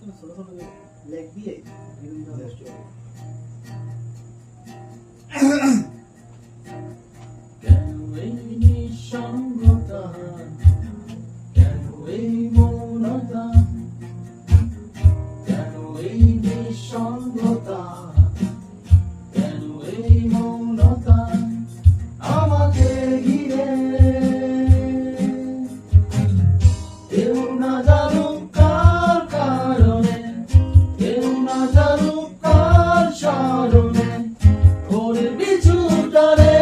ছোট ছোট লেগ দিয়ে বিভিন্ন কেন এই নিঃসঙ্গতা, কেন এই মৌনতা, কেন এই নিঃসঙ্গতা, কেন এই মৌনতা আমাকে ঘিরে। কেউ না জানুক কার কারণে, কেউ না জানুক কার স্মরণে ওর পিছু টানে,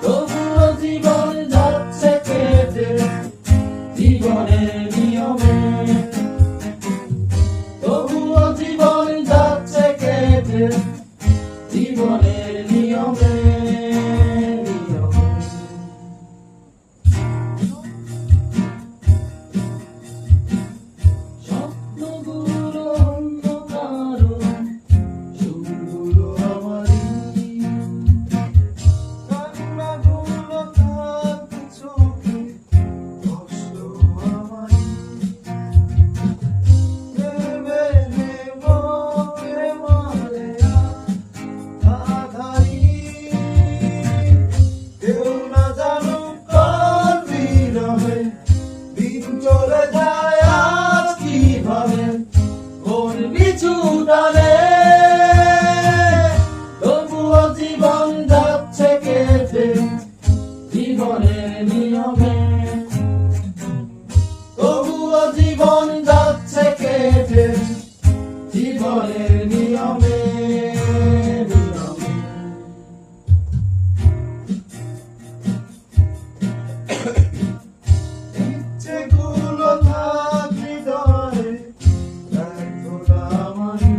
তবুও জীবন যাচ্ছে কেটে জীবনের নিয়মে, তবুও জীবন যাচ্ছে কেটে জীবনের নিয়মে। স্বপ্নগুলো অন্ধকার, সুরগুলো আমারই, কান্নাগুলো থাকবে চোখে, কষ্ট আমারই। ভেবে নেব প্রেমারে আধারি, কেউ না জানুক কার বিরহে দিন চলে যায় আজ কিভাবে ওর পিছু টানে, তবুও জীবন যাচ্ছে কেটে জীবনের নিয়মে, তবুও জীবন যাচ্ছে কেটে জীবনের নিয়মে। ইচ্ছেগুলো থাক হৃদয়ে, ব্যর্থতা আমারই।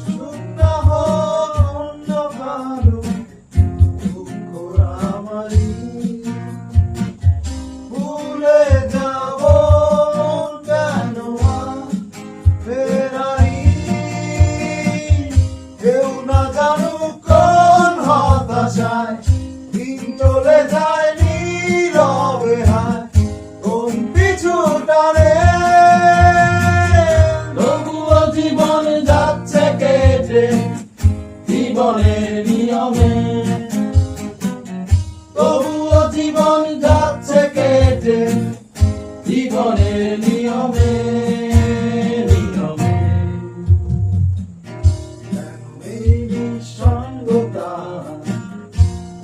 শূন্য হোক অন্য কারো, দুঃখ আমারই। ভুলে যাব কেন আর ফেরারি, কেউ না জানুক কোন হতাশায় দিন চলে যায় নীরবে হায়, কোন পিছু টানে, তবুও জীবন যাচ্ছে কেটে জীবনের নিয়মে, তবুও জীবন যাচ্ছে কেটে জীবনের নিয়মে, নিয়মে। কেন এই নিঃসঙ্গতা,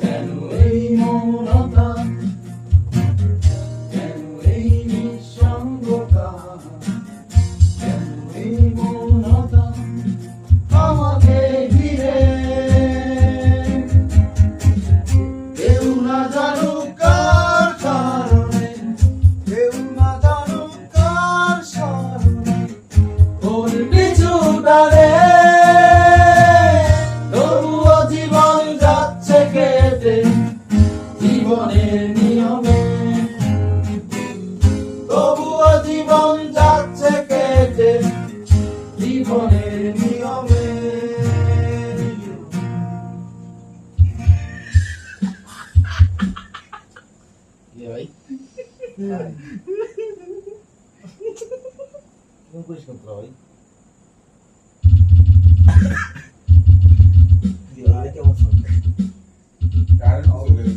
কেন এই মৌনতা, কেন এই নিঃসঙ্গতা, কেন এই মৌনতা আমাকে ঘিরে। কেউ না জানুক কার কারণে, কেউ না জানুক কার স্মরণে ওর পিছু টানে, তবুও জীবন যাচ্ছে কেটে জীবনের নিয়মে, তবুও জীবন যাচ্ছে কেটে জীবনের নিয়মে। ভাই তুমি করিস না ভাই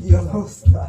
কি অবস্থা